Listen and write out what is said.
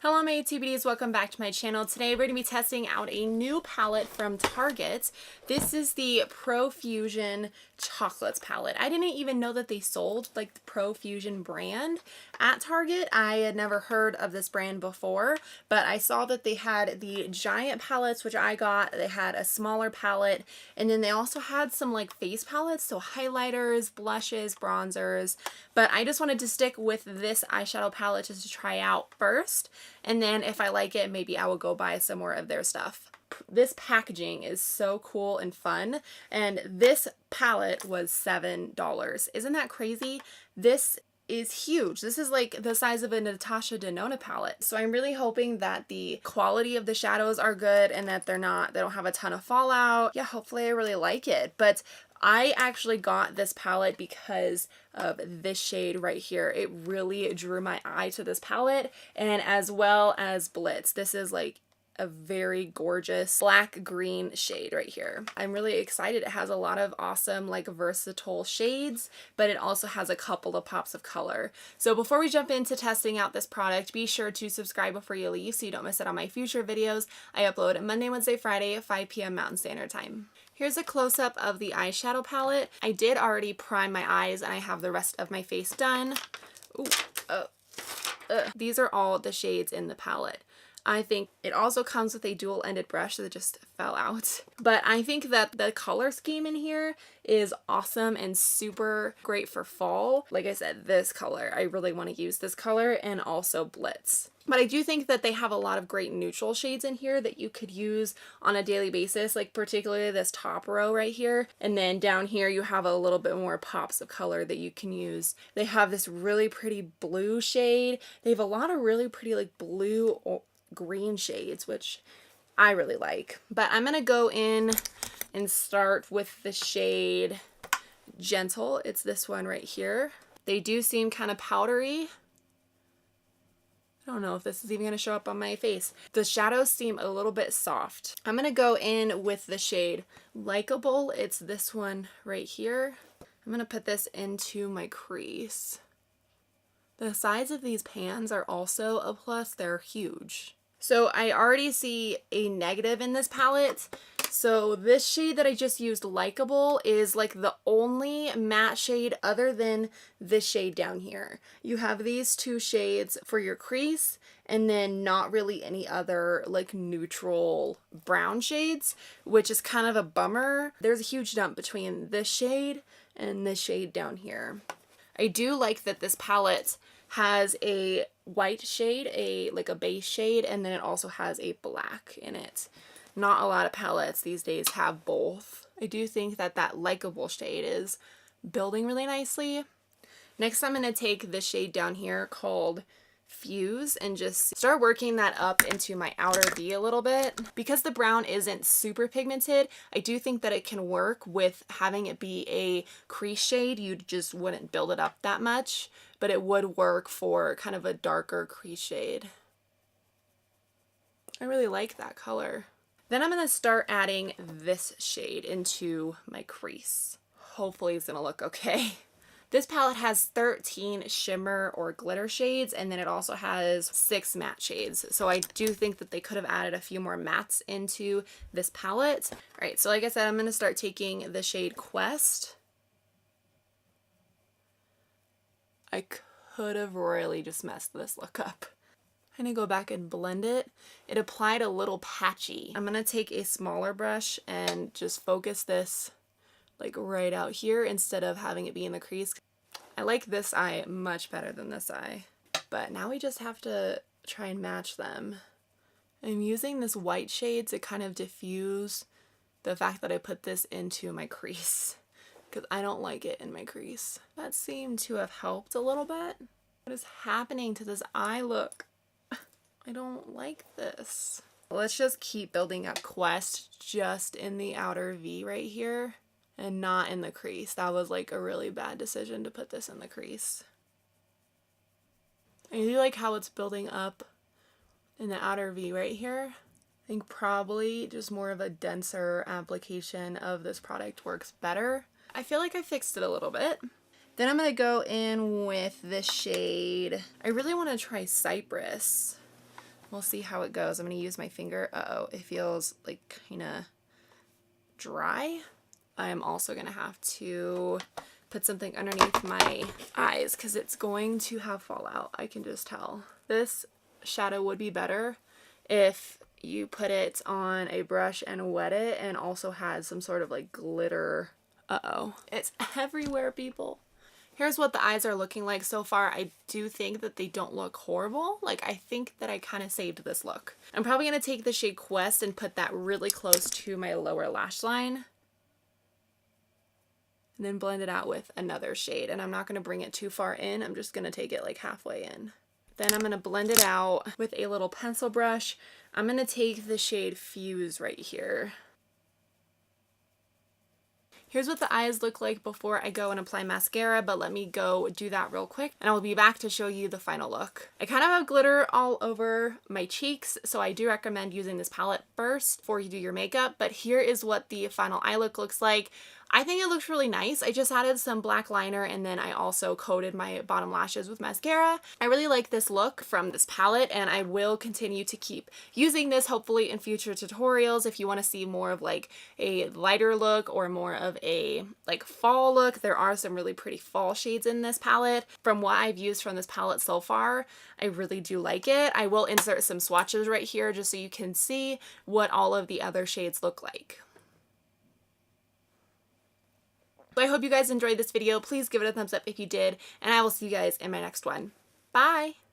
Hello my TBDs, welcome back to my channel. Today we're going to be testing out a new palette from Target. This is the ProFusion Chocolates palette. I didn't even know that they sold like the ProFusion brand at Target. I had never heard of this brand before, but I saw that they had the giant palettes, which I got. They had a smaller palette, and then they also had some like face palettes, so highlighters, blushes, bronzers, but I just wanted to stick with this eyeshadow palette just to try out first. And then if I like it, maybe I will go buy some more of their stuff. This packaging is so cool and fun. And this palette was $7. Isn't that crazy? This is huge. This is like the size of a Natasha Denona palette. So I'm really hoping that the quality of the shadows are good and that they don't have a ton of fallout. Yeah, hopefully I really like it. But I actually got this palette because of this shade right here. It really drew my eye to this palette, and as well as Blitz. This is like a very gorgeous black green shade right here. I'm really excited. It has a lot of awesome like versatile shades, but it also has a couple of pops of color. So before we jump into testing out this product, be sure to subscribe before you leave so you don't miss out on my future videos. I upload Monday, Wednesday, Friday at 5 p.m. Mountain Standard Time. Here's a close-up of the eyeshadow palette. I did already prime my eyes and I have the rest of my face done. These are all the shades in the palette. I think it also comes with a dual-ended brush that just fell out. But I think that the color scheme in here is awesome and super great for fall. Like I said, this color, I really want to use this color, and also Blitz. But I do think that they have a lot of great neutral shades in here that you could use on a daily basis, like particularly this top row right here. And then down here you have a little bit more pops of color that you can use. They have this really pretty blue shade. They have a lot of really pretty like blue or green shades, which I really like. But I'm gonna go in and start with the shade Gentle. It's this one right here. They do seem kind of powdery. I don't know if this is even going to show up on my face. The shadows seem a little bit soft. I'm going to go in with the shade Likeable. It's this one right here. I'm going to put this into my crease. The size of these pans are also a plus. They're huge. So I already see a negative in this palette. So this shade that I just used, Likeable, is like the only matte shade other than this shade down here. You have these two shades for your crease, and then not really any other like neutral brown shades, which is kind of a bummer. There's a huge jump between this shade and this shade down here. I do like that this palette has a white shade, like a base shade, and then it also has a black in it. Not a lot of palettes these days have both. I do think that that Likeable shade is building really nicely. Next, I'm going to take this shade down here called Fuse and just start working that up into my outer V a little bit. Because the brown isn't super pigmented, I do think that it can work with having it be a crease shade. You just wouldn't build it up that much, but it would work for kind of a darker crease shade. I really like that color. Then I'm going to start adding this shade into my crease. Hopefully it's going to look okay. This palette has 13 shimmer or glitter shades, and then it also has 6 matte shades. So I do think that they could have added a few more mattes into this palette. All right, so like I said, I'm going to start taking the shade Quest. I could have royally just messed this look up. I'm going to go back and blend it. It applied a little patchy. I'm going to take a smaller brush and just focus this like right out here instead of having it be in the crease. I like this eye much better than this eye. But now we just have to try and match them. I'm using this white shade to kind of diffuse the fact that I put this into my crease, because I don't like it in my crease. That seemed to have helped a little bit. What is happening to this eye look? I don't like this. Let's just keep building up Quest just in the outer V right here and not in the crease. That was like a really bad decision to put this in the crease. I do like how it's building up in the outer V right here. I think probably just more of a denser application of this product works better. I feel like I fixed it a little bit. Then I'm going to go in with this shade. I really want to try Cypress. We'll see how it goes. I'm going to use my finger. Uh-oh, it feels like kind of dry. I'm also going to have to put something underneath my eyes because it's going to have fallout. I can just tell. This shadow would be better if you put it on a brush and wet it and also had some sort of like glitter. Uh-oh, it's everywhere, people. Here's what the eyes are looking like so far. I do think that they don't look horrible. Like, I think that I kind of saved this look. I'm probably going to take the shade Quest and put that really close to my lower lash line. And then blend it out with another shade. And I'm not going to bring it too far in. I'm just going to take it like halfway in. Then I'm going to blend it out with a little pencil brush. I'm going to take the shade Fuse right here. Here's what the eyes look like before I go and apply mascara, but let me go do that real quick and I will be back to show you the final look. I kind of have glitter all over my cheeks, so I do recommend using this palette first before you do your makeup, but here is what the final eye look looks like. I think it looks really nice. I just added some black liner and then I also coated my bottom lashes with mascara. I really like this look from this palette and I will continue to keep using this hopefully in future tutorials. If you want to see more of like a lighter look or more of a like fall look, there are some really pretty fall shades in this palette. From what I've used from this palette so far, I really do like it. I will insert some swatches right here just so you can see what all of the other shades look like. So I hope you guys enjoyed this video. Please give it a thumbs up if you did, and I will see you guys in my next one. Bye!